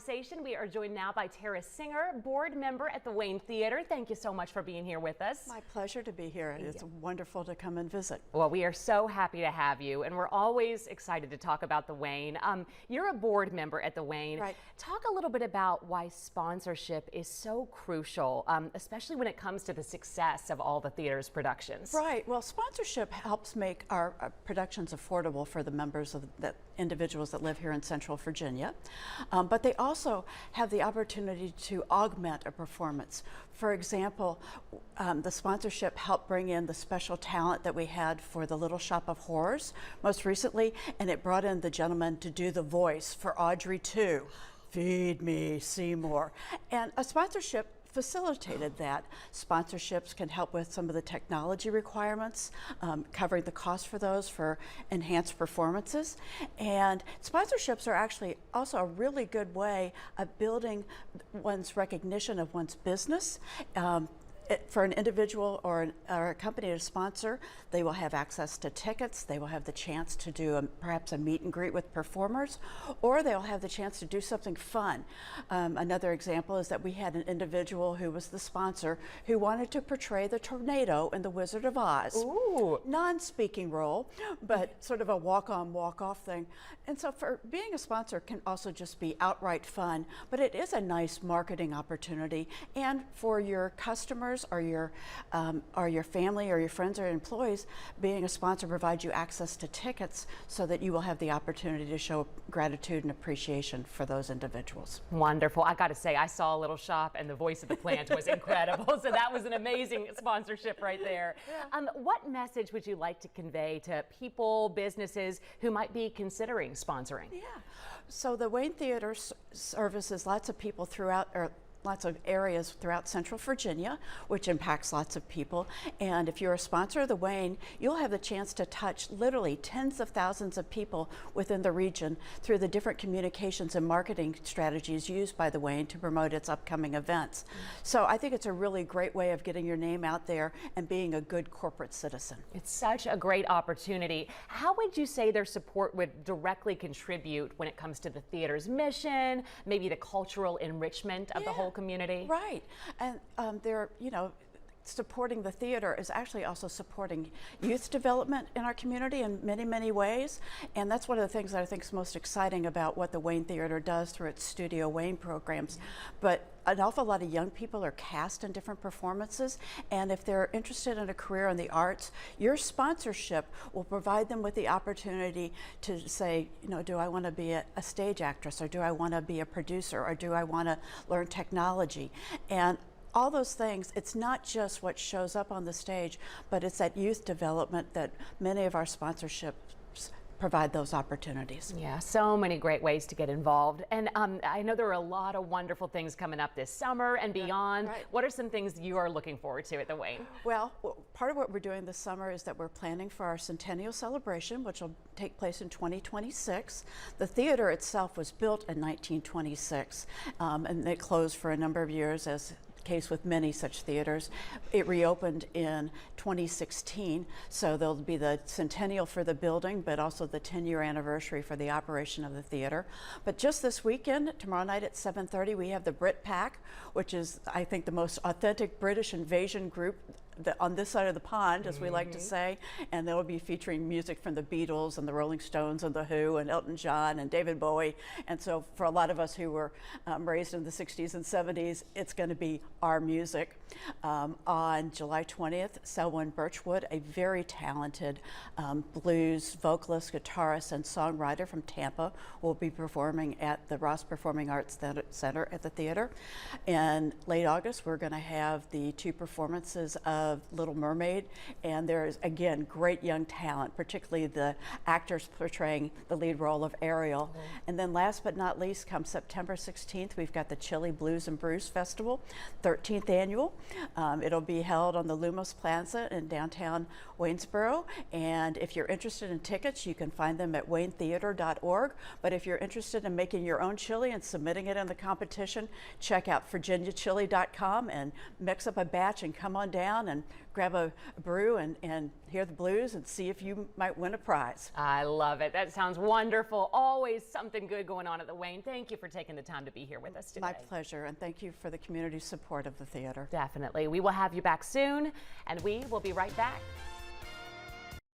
conversation. We are joined now by Tara Singer, board member at the Wayne Theater. Thank you so much for being here with us. My pleasure to be here. It's wonderful to come and visit. Well, we are so happy to have you, and we're always excited to talk about the Wayne. You're a board member at the Wayne. Right. Talk a little bit about why sponsorship is so crucial, especially when it comes to the success of all the theater's productions. Right. Well, sponsorship helps make our productions affordable for the members of the individuals that live here in Central Virginia. But they also have the opportunity to augment a performance. For example, the sponsorship helped bring in the special talent that we had for the Little Shop of Horrors most recently, and it brought in the gentleman to do the voice for Audrey 2. Feed me, Seymour. And a sponsorship facilitated that. Sponsorships can help with some of the technology requirements, covering the cost for those for enhanced performances. And sponsorships are actually also a really good way of building one's recognition of one's business. For an individual or a company to sponsor, they will have access to tickets, they will have the chance to do perhaps a meet and greet with performers, or they'll have the chance to do something fun. Another example is that we had an individual who was the sponsor who wanted to portray the tornado in The Wizard of Oz. Ooh. Non-speaking role, but sort of a walk-on, walk-off thing. And so for being a sponsor can also just be outright fun, but it is a nice marketing opportunity. And for your customers or your family or your friends or employees, being a sponsor provides you access to tickets so that you will have the opportunity to show gratitude and appreciation for those individuals. Wonderful. I got to say, I saw a Little Shop and the voice of the plant was incredible. So that was an amazing sponsorship right there. Yeah. What message would you like to convey to people, businesses who might be considering sponsoring? Yeah. So the Wayne Theater services lots of people throughout, or lots of areas throughout Central Virginia, which impacts lots of people. And if you're a sponsor of the Wayne, you'll have the chance to touch literally tens of thousands of people within the region through the different communications and marketing strategies used by the Wayne to promote its upcoming events. So I think it's a really great way of getting your name out there and being a good corporate citizen. It's such a great opportunity. How would you say their support would directly contribute when it comes to the theater's mission, maybe the cultural enrichment of the whole community? Right. And they're, supporting the theater is actually also supporting youth development in our community in many, many ways. And that's one of the things that I think is most exciting about what the Wayne Theater does through its Studio Wayne programs. But an awful lot of young people are cast in different performances, and if they're interested in a career in the arts, your sponsorship will provide them with the opportunity to say, do I want to be a stage actress, or do I want to be a producer, or do I want to learn technology? And all those things, it's not just what shows up on the stage, but it's that youth development that many of our sponsorships provide those opportunities. Yeah, so many great ways to get involved. And I know there are a lot of wonderful things coming up this summer and beyond. Right. What are some things you are looking forward to at the Wayne? Well, part of what we're doing this summer is that we're planning for our centennial celebration, which will take place in 2026. The theater itself was built in 1926, and it closed for a number of years, as case with many such theaters. It reopened in 2016, so there'll be the centennial for the building, but also the 10-year anniversary for the operation of the theater. But just this weekend, tomorrow night at 7:30, we have the Brit Pack, which is, I think, the most authentic British invasion group on this side of the pond, as we like to say, and they'll be featuring music from the Beatles and the Rolling Stones and the Who and Elton John and David Bowie. And so for a lot of us who were raised in the 60s and 70s, it's going to be our music. On July 20th, Selwyn Birchwood, a very talented blues vocalist, guitarist, and songwriter from Tampa, will be performing at the Ross Performing Arts Center at the theater. In late August, we're going to have the two performances of Little Mermaid, and there is, again, great young talent, particularly the actors portraying the lead role of Ariel. And then last but not least, come September 16th, we've got the Chili Blues and Brews Festival, 13th annual. It'll be held on the Lumos Plaza in downtown Waynesboro, and if you're interested in tickets, you can find them at waynetheater.org. But if you're interested in making your own chili and submitting it in the competition, check out virginiachili.com and mix up a batch and come on down and and grab a brew and hear the blues and see if you might win a prize. I love it. That sounds wonderful. Always something good going on at the Wayne. Thank you for taking the time to be here with us today. My pleasure, and thank you for the community support of the theater. Definitely. We will have you back soon, and we will be right back.